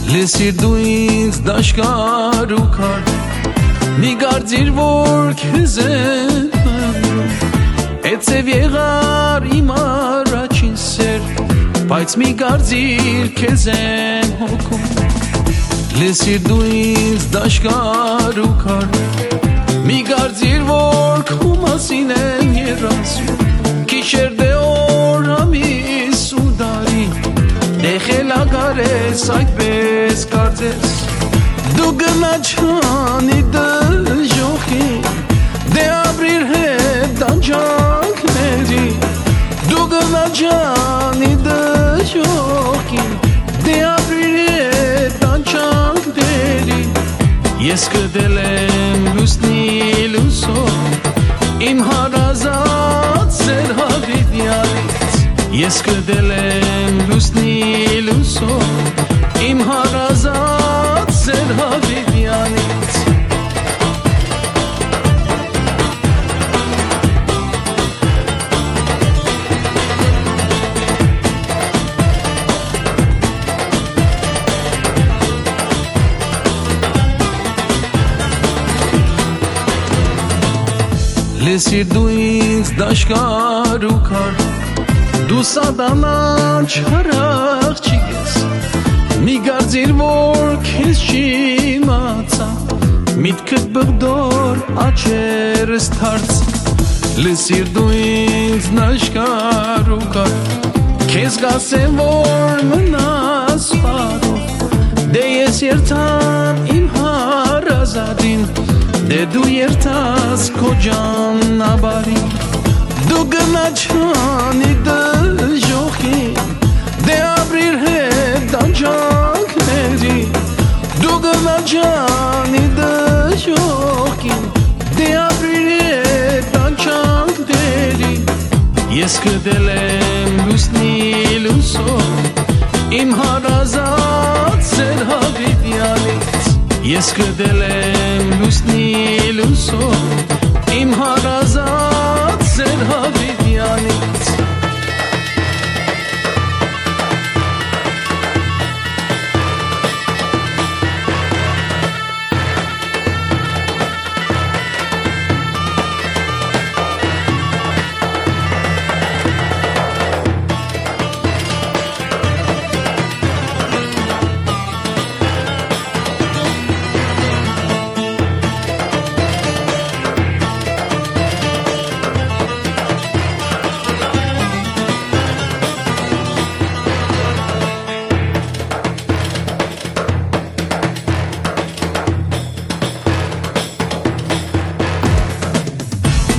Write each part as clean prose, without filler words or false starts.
Լսիր դու ինձ դաշկար ու քար Մի գարձիր որ քեզ եմ հանդրում Էցև եղար իմ առաջին սեր Բայց մի գարձիր քեզ եմ հոգում Լսիր դու ինձ դաշկար ու քար Մի գարձիր որ քու մասին եմ երազում Գիշեր դե օր ամիս ու դարի Դե խելագարես այդպես կարծես Դու գնա չանի դժոխին Դե ապրիր հետ դանջանքների Դու գնա չանի դժոխին Դե ապրիր հետ դանջանքների Ես կդել եմ լուսնի լուսով Իմ հարազատ սեր հավիդյալից Ես կդել եմ լուսնի լուսով Իմ հարազատ սեր հավիդյալից Լսիր դու ինձ դաշկար ու քար Դու սադանան չարախ չիգես Մի գարձիր որ քեզ չիմացա Միտքդ բղդոր աչերս թարց Լսիր դու ինձ դաշկար ու քար Քեզ գասեմ որ մնաս պարով Դե ես երթամ իմ հարազատին Դե դու երթաս քո ջանաբարին Դու գնա չանի դժոխին Դե ապրիր հետ դանջանքների Դու գնա չանի դժոխին Դե ապրիր հետ դանջանքների Ես կդել եմ լուսնի լուսով Իմ հարազատ սեր հավիդյալից Ես կդել եմ լուսնի լուսով Իմ հարազատ սեր հավիդյալից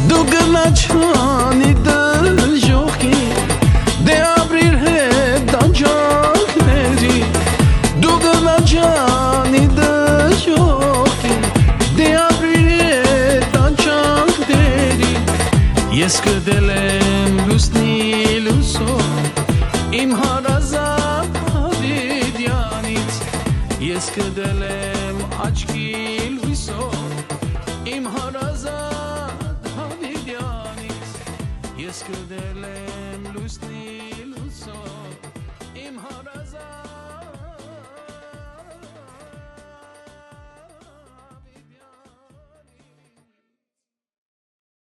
Դու գնա չանի դժոխին Դե ապրիր հետ դանջանքների Դու գնա չանի դժոխին Դե ապրիր հետ դանջանքների Ես կդել եմ լուսնի լուսով Իմ հարազատ հավիդյանից Ես կդել եմ